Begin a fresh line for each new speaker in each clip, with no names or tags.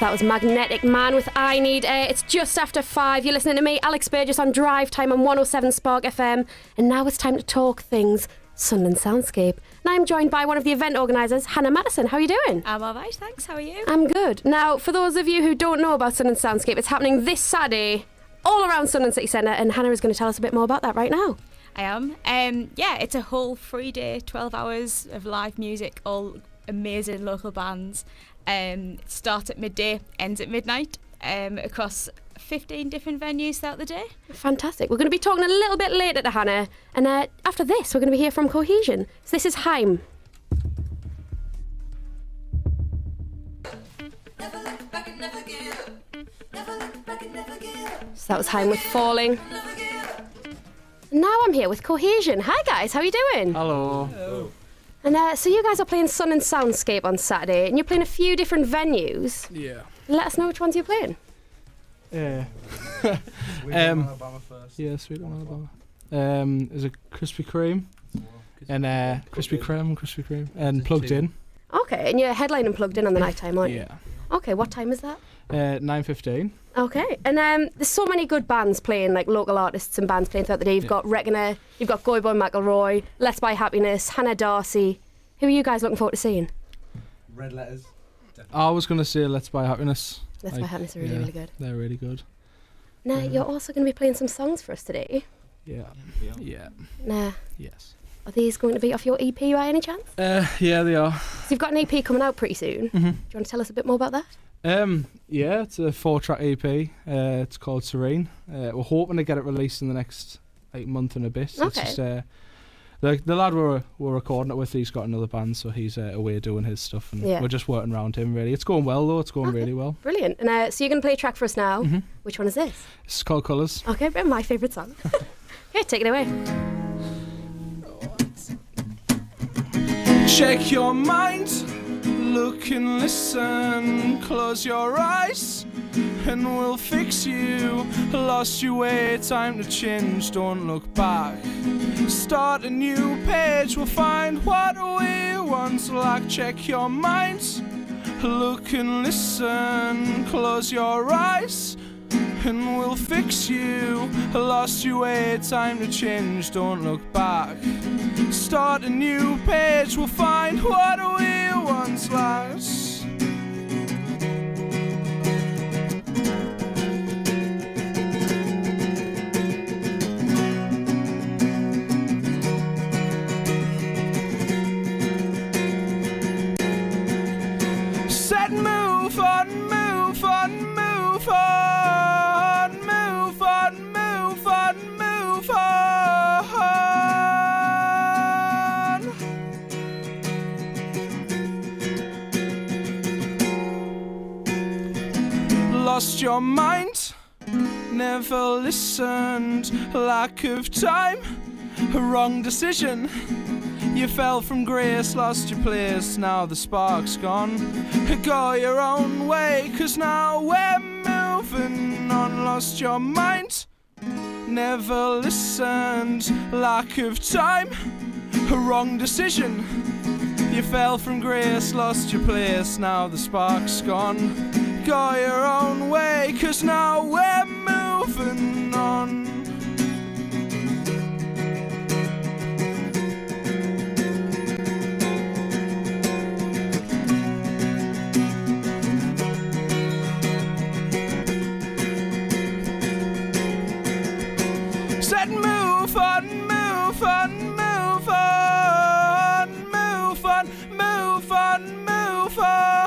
That was Magnetic Man with I Need Air. It's just after 5. You're listening to me, Alex Burgess, on Drive Time on 107 Spark FM. And now it's time to talk things Sunderland Soundscape. And I'm joined by one of the event organisers, Hannah Matterson. How are you doing?
I'm all right, thanks. How are you?
I'm good. Now, for those of you who don't know about Sunderland Soundscape, it's happening this Saturday all around Sunderland City Centre, and Hannah is going to tell us a bit more about that right now.
I am. Yeah, it's a whole 3 day, 12 hours of live music, all amazing local bands. It starts at midday, ends at midnight, across 15 different venues throughout the day.
Fantastic. We're going to be talking a little bit later to Hannah, and after this we're going to be hear from Cohesion. So this is Heim. So that was Heim with Falling. And now I'm here with Cohesion. Hi guys, how are you doing?
Hello. Hello.
And so you guys are playing Sunderland Soundscape on Saturday, and you're playing a few different venues.
Yeah.
Let us know which ones you're playing.
Yeah.
Sweet Alabama first.
Yeah, Sweet Alabama. There's a Krispy Kreme, and Krispy Kreme, and Plugged In.
Okay, and you're headlining Plugged In on the night time, aren't you?
Yeah.
Okay, what time is that?
9:15.
Okay, and there's so many good bands playing, like local artists and bands playing throughout the day. You've got Reckoner, you've got Goy Boy McElroy, Let's Buy Happiness, Hannah Darcy. Who are you guys looking forward to seeing?
Red Letters.
I was gonna say Let's Buy Happiness.
Let's Buy Happiness are really, really good.
They're really good.
Now, you're also going to be playing some songs for us today.
Yeah. Yeah.
Now,
Yes.
are these going to be off your EP by any chance?
Yeah, they are.
So you've got an EP coming out pretty soon.
Mm-hmm.
Do you want to tell us a bit more about that?
Yeah, it's a 4-track EP. It's called Serene. We're hoping to get it released in the next month and a bit.
Okay.
It's just the lad we're recording it with, he's got another band, so he's away doing his stuff, and we're just working around him really. It's going well though. It's going really well.
Brilliant. And so you're going to play a track for us now.
Mm-hmm.
Which one is this?
It's called Colours.
Okay, my favourite song. Okay, take it away.
Check your mind, look and listen, close your eyes, and we'll fix you. Lost your way, time to change, don't look back. Start a new page, we'll find what we once lacked. Check your mind, look and listen, close your eyes, and we'll fix you. Lost your way, time to change, don't look back. Start a new page, we'll find what we once lost. Said move on, move on, move on, move on, move on, move on. Lost your mind, never listened, lack of time, a wrong decision. You fell from grace, lost your place, now the spark's gone. Go your own way, 'cause now we're moving on. Lost your mind, never listened, lack of time, a wrong decision. You fell from grace, lost your place, now the spark's gone. Go your own way, 'cause now we're moving on. Said move on, move on, move on, move on, move on, move on.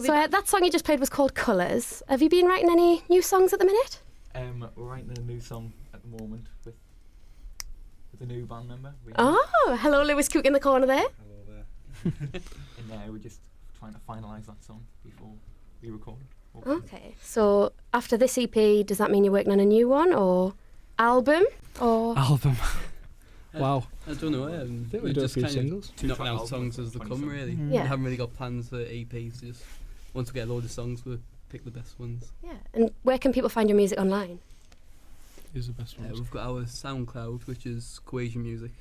So that song you just played was called Colours. Have you been writing any new songs at the minute?
We're writing a new song at the moment with a new band member.
Oh, hello Lewis Cook in the corner there.
Hello there.
And we're just trying to finalise that song before we record.
Okay, so after this EP, does that mean you're working on a new one or album? Or
Album. Wow.
I don't know.
I think we
we're
do a
just
few
kind
singles.
of knocking out songs as they come, really.
Yeah.
We haven't really got plans for EPs. Just once we get a load of songs, we'll pick the best ones.
yeah, and where can people find your music online?
Who's the best one?
We've got our SoundCloud, which is Cohesion Music.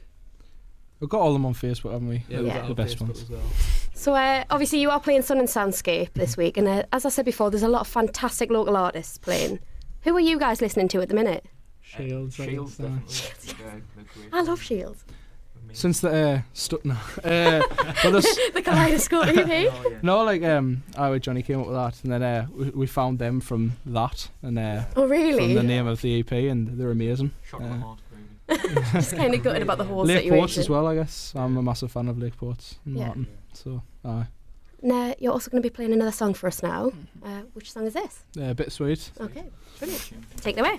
We've got all them on Facebook, haven't we?
Yeah, we've got
The
our
best
Facebook
ones.
as well.
So obviously you are playing Sunderland Soundscape this week, and as I said before, there's a lot of fantastic local artists playing. Who are you guys listening to at the minute?
Shields.
Shields,
I guess,
definitely. They're great.
I love Shields.
Since the well,
The Kaleidoscope EP.
Oh, yeah.
no, like I with Johnny came up with that, and then we found them from that, and
Oh really?
from the name of the EP, and they're amazing.
Shock my heart, baby.
Just kind of gutted about the whole
Lake
situation.
Ports as well, I guess. I'm a massive fan of Lake Ports and
Yeah.
Martin. So, aye.
Now, you're also going to be playing another song for us now. Which song is this?
Bittersweet.
Okay, brilliant. Take it away.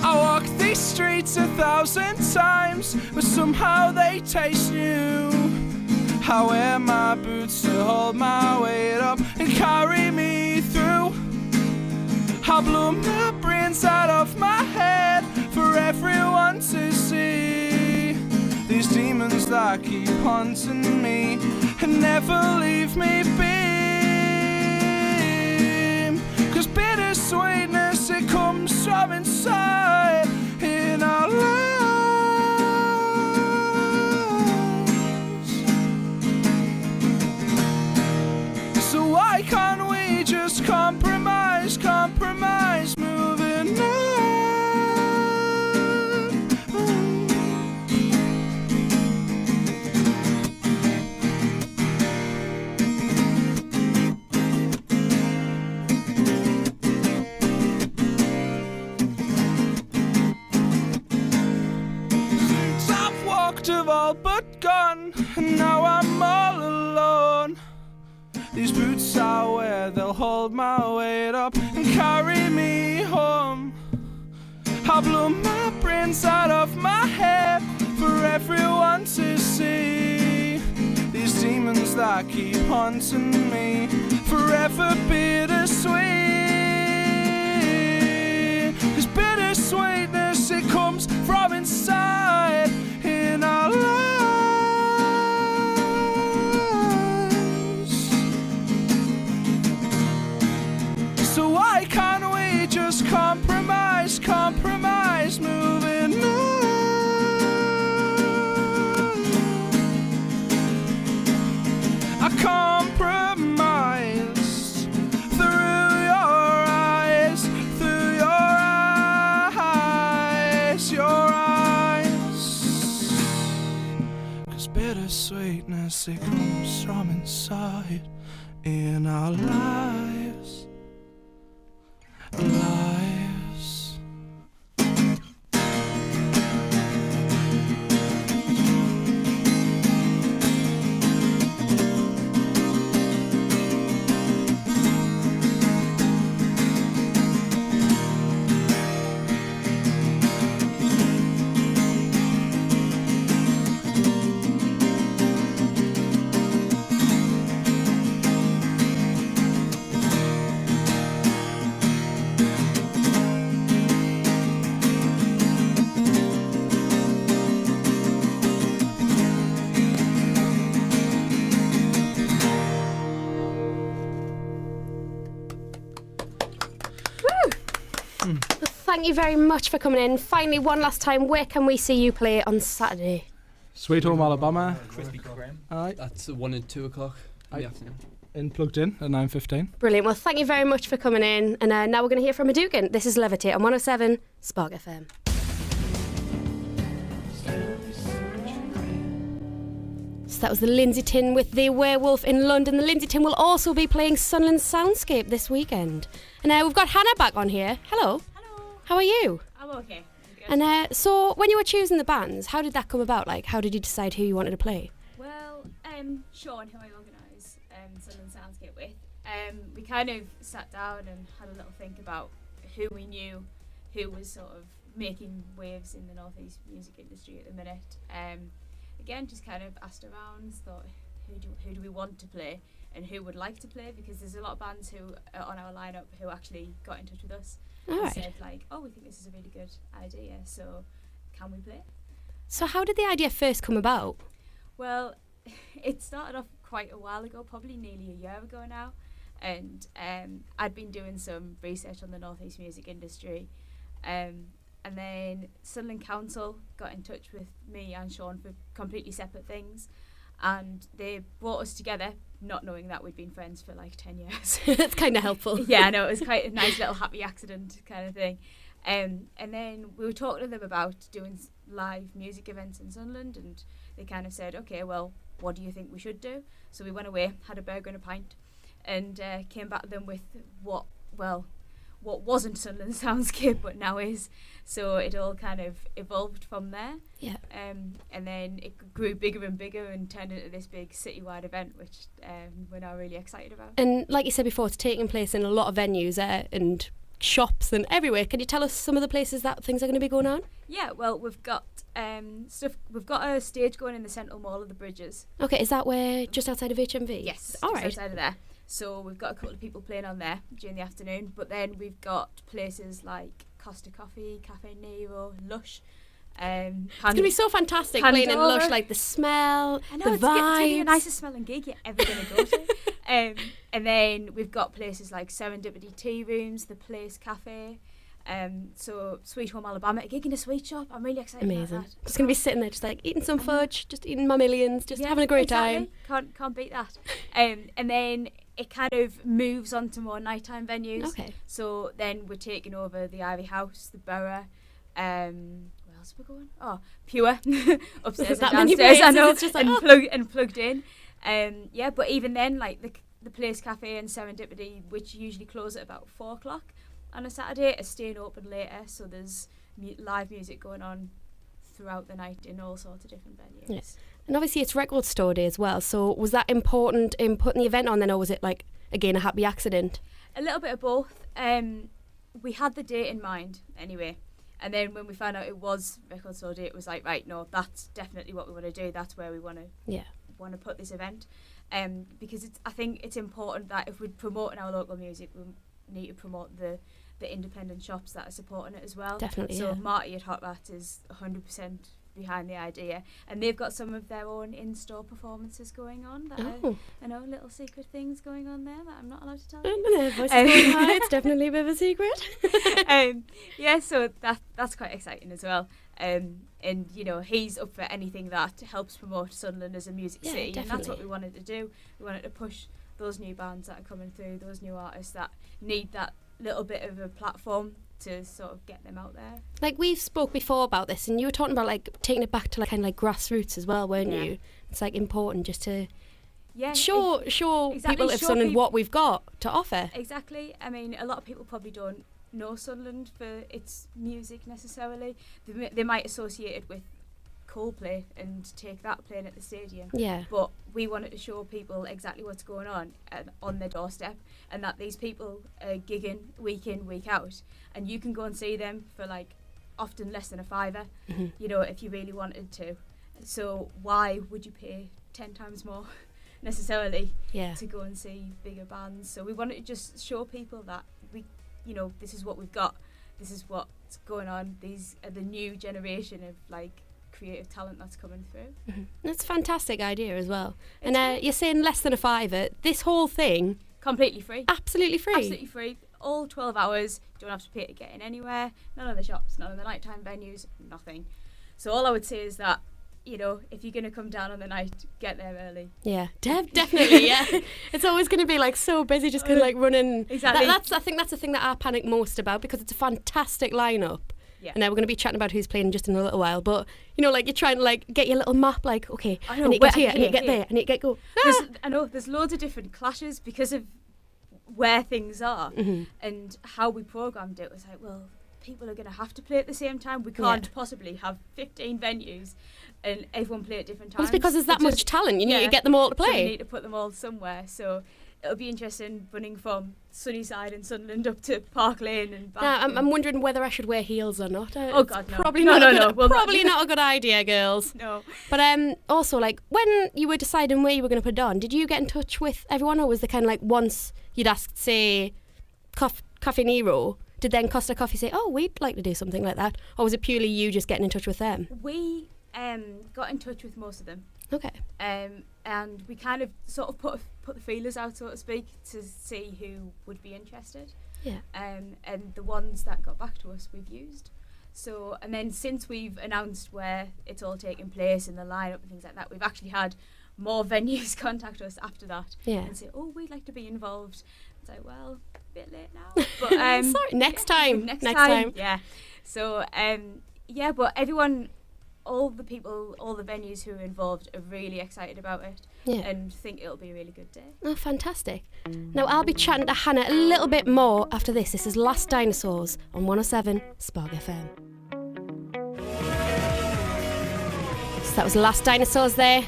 I walk these streets 1,000 times, but somehow they taste new. I wear my boots to hold my weight up and carry me through. I blow my brains out of my head for everyone to see. These demons that keep haunting me and never leave me be. 'Cause bittersweetness, it comes from inside in our lives. So why can't we just compromise, moving on? I've walked, have all but gone, and now I'm all alone. These boots I wear, they'll hold my weight up and carry me home. I blow my brains out of my head for everyone to see. These demons that keep haunting me, forever bittersweet. 'Cause bittersweetness, it comes from inside in our lives. So why can't we just compromise, moving on? I compromise through your eyes, your eyes. 'Cause bittersweetness, it comes from inside in our lives.
Thank you very much for coming in. Finally, one last time, where can we see you play on Saturday?
Sweet Home Alabama.
Krispy Kreme.
Aye.
That's 1 and 2 o'clock in the afternoon.
in Plugged In at 9:15.
Brilliant. Well, thank you very much for coming in. And now we're going to hear from Hadouken. This is Levitate on 107 Spark FM. So that was the Lindsay Tin with The Werewolf in London. The Lindsay Tin will also be playing Sunderland Soundscape this weekend. And we've got Hannah back on here. Hello.
Hello.
How are you?
I'm okay.
And so when you were choosing the bands, how did that come about? Like, how did you decide who you wanted to play?
Well, Sean, who I organise Sunderland Soundscape with, we kind of sat down and had a little think about who we knew who was sort of making waves in the North East music industry at the minute. Again, just kind of asked around, thought who do we want to play and who would like to play, because there's a lot of bands who are on our lineup who actually got in touch with us and said like, oh, we think this is a really good idea, so can we play?
So how did the idea first come about?
Well, it started off quite a while ago, probably nearly a year ago now, and I'd been doing some research on the North East music industry, and then Sunderland Council got in touch with me and Sean for completely separate things, and they brought us together, not knowing that we'd been friends for like 10 years.
That's kind of helpful.
Yeah, I know, it was quite a nice little happy accident kind of thing. And then we were talking to them about doing live music events in Sunderland, and they kind of said, okay, well, what do you think we should do? So we went away, had a burger and a pint, and came back to them with what wasn't Sunderland Soundscape but now is. So it all kind of evolved from there.
Yeah.
And then it grew bigger and bigger and turned into this big citywide event, which we're now really excited about.
And like you said before, it's taking place in a lot of venues and shops and everywhere. Can you tell us some of the places that things are going to be going on?
Yeah, well, we've got we've got a stage going in the Central Mall of the Bridges.
Okay, is that where, just outside of HMV?
Yes,
all
just
right.
outside of there. So we've got a couple of people playing on there during the afternoon, but then we've got places like Costa Coffee, Cafe Nero, Lush.
It's going to be so fantastic playing in Lush, like the smell,
I know,
the
it's going to be
vibes.
the nicest smelling gig you're ever going to go to. And then we've got places like Serendipity Tea Rooms, the Place Cafe, so Sweet Home Alabama, a gig in a sweet shop. I'm really excited
Amazing.
about that.
Just going to be sitting there just like eating some fudge, just eating my millions, just having a great time.
Can't beat that. And then it kind of moves on to more nighttime venues.
Okay.
So then we're taking over the Ivy House, the Borough. Where else are we going? Oh, Pure, upstairs
That
and
many
downstairs. I
places,
know,
it's just like,
and plugged in. Yeah, but even then, like the Place Cafe and Serendipity, which usually close at about 4:00 on a Saturday, are staying open later. So there's live music going on throughout the night in all sorts of different venues.
Yes. And obviously it's Record Store Day as well, so was that important in putting the event on then, or was it like, again, a happy accident?
A little bit of both. We had the date in mind anyway, and then when we found out it was Record Store Day, it was like, right, no, that's definitely what we want to do. That's where we want to put this event, because I think it's important that if we're promoting our local music, we need to promote the independent shops that are supporting it as well.
Definitely.
So
Yeah.
Marty at Hot Rat is 100% behind the idea, and they've got some of their own in-store performances going on that are, I know, little secret things going on there that I'm not allowed to tell you.
Voices going high, it's definitely a bit of a secret.
Yeah, so that's quite exciting as well. And you know, he's up for anything that helps promote Sunderland as a music city, and that's what we wanted to do. We wanted to push those new bands that are coming through, those new artists that need that little bit of a platform to sort of get them out there.
Like we've spoke before about this, and you were talking about like taking it back to like kind of like grassroots as well, weren't you? It's like important just to show people of Sunderland what we've got to offer.
Exactly. I mean, a lot of people probably don't know Sunderland for its music necessarily. They might associate it with Coldplay and take that playing at the stadium.
Yeah.
But we wanted to show people exactly what's going on their doorstep, and that these people are gigging week in, week out, and you can go and see them for like often less than a £5, you know, if you really wanted to. So why would you pay 10 times more necessarily to go and see bigger bands? So we wanted to just show people that this is what we've got, this is what's going on, these are the new generation of like creative talent that's coming through.
That's a fantastic idea as well. And you're saying less than a £5. This whole thing
completely free.
Absolutely free.
Absolutely free. All 12 hours. Don't have to pay to get in anywhere. None of the shops, none of the nighttime venues, nothing. So all I would say is that you know, if you're going to come down on the night, get there early.
Yeah, definitely. Yeah, it's always going to be like so busy, just kind of like running.
Exactly.
I think that's the thing that I panic most about, because it's a fantastic lineup.
Yeah.
And now we're going to be chatting about who's playing just in a little while. But you know, like you're trying to like get your little map. Like, okay,
I know,
I need to get here, I need to get there, I need to get go.
I know there's loads of different clashes because of where things are and how we programmed it. Was like, well, people are going to have to play at the same time. We can't possibly have 15 venues and everyone play at different times.
Well, it's because there's that much talent. You need to get them all to
So we
play.
need to put them all somewhere. So it'll be interesting running from Sunnyside and Sunderland up to Park Lane and back.
Now, I'm wondering whether I should wear heels or not.
Oh,
It's
God, no.
Probably
No,
not.
no, no. Well,
probably not a good idea, girls.
No.
But also, like, when you were deciding where you were going to put it on, did you get in touch with everyone, or was there kind of like once you'd asked, say, Coffee Nero, did then Costa Coffee say, oh, we'd like to do something like that? Or was it purely you just getting in touch with them?
We got in touch with most of them.
Okay.
And we kind of sort of put the feelers out, so to speak, to see who would be interested.
Yeah.
And the ones that got back to us, we've used. So, and then since we've announced where it's all taking place and the lineup and things like that, we've actually had more venues contact us after that and say, oh, we'd like to be involved. It's like, well, a bit late now. But
sorry, next time.
Next time. Yeah. So, but everyone, all the people, all the venues who are involved are really excited about it and think it'll be a really good day.
Oh, fantastic. Now, I'll be chatting to Hannah a little bit more after this. This is Last Dinosaurs on 107 Spark FM. So that was Last Dinosaurs there.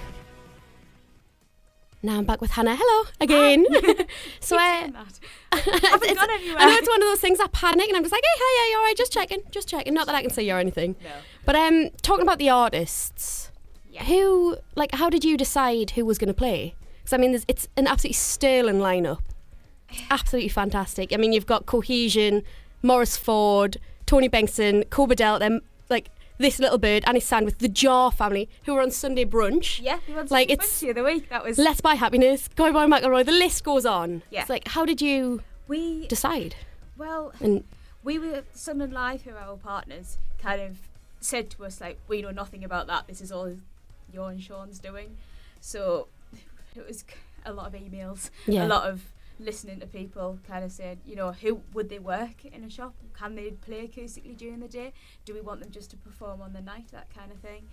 Now I'm back with Hannah. Hello again. So
I haven't gone anywhere.
I know it's one of those things I panic and I'm just like, hey, hi, you all right? Just checking. Not that I can say you're anything.
No.
But talking about the artists, how did you decide who was going to play? Because I mean, it's an absolutely sterling lineup. It's absolutely fantastic. I mean, you've got Cohesion, Morris Ford, Tony Bengtson, Cobadell, them like This Little Bird, Annie Sandwith, the Jar family, who were on Sunday Brunch.
Yeah, we went
like
Sunday Brunch the other week. That was
Let's Buy Happiness, Guy Boy McElroy. The list goes on.
Yeah.
It's like, how did you decide?
Well,
And
we were Sunderland Live, who are our partners, kind of said to us like, we know nothing about that. This is all your and Sean's doing. So it was a lot of emails, a lot of listening to people kind of saying, you know, who would they work in a shop? Can they play acoustically during the day? Do we want them just to perform on the night? That kind of thing.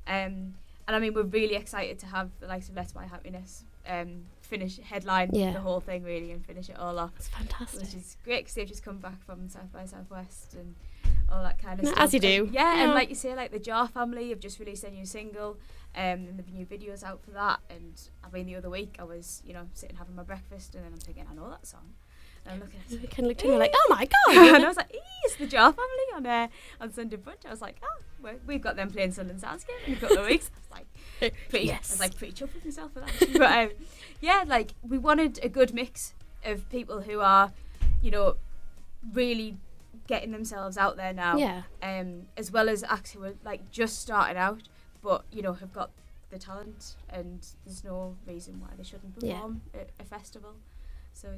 And I mean, we're really excited to have the likes of Let's Buy Happiness headline the whole thing really and finish it all off.
it's fantastic.
Which is great because they've just come back from South by Southwest and all that kind of stuff.
As you do.
And, and like you say, like the Jar family have just released a new single and the new videos out for that. And I mean, the other week I was, you know, sitting having my breakfast and then I'm thinking, I know that song. And I'm looking at it,
You kind of looked at me like, oh my God.
and I was like, it's the Jar family on Sunday Brunch. I was like, we've got them playing Sunderland Soundscape in a couple of weeks. I was like, pretty chuffed with myself for that. But like we wanted a good mix of people who are, you know, really getting themselves out there now.
Yeah.
As well as acts who are like just starting out, but you know have got the talent, and there's no reason why they shouldn't perform at a festival. So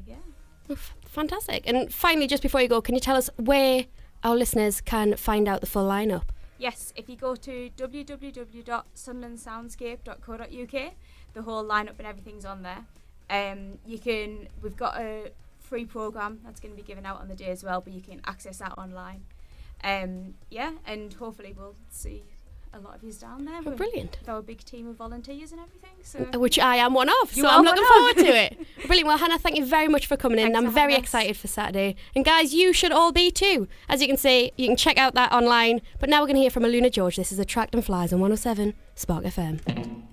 Fantastic. And finally, just before you go, can you tell us where our listeners can find out the full lineup?
Yes, if you go to www.sunderlandsoundscape.co.uk, the whole lineup and everything's on there. We've got a free programme that's going to be given out on the day as well, but you can access that online. And hopefully we'll see a lot of you down there.
Oh, brilliant.
With our big team of volunteers and everything. So
Which I am one of,
You
so
are
I'm
one
looking
of.
forward to it. Brilliant. Well, Hannah, thank you very much for coming in.
Thanks
I'm
for
very
having us.
excited for Saturday. And guys, you should all be too. As you can see, you can check out that online. But now we're going to hear from Aluna George. This is Attract and Flies on 107 Spark FM.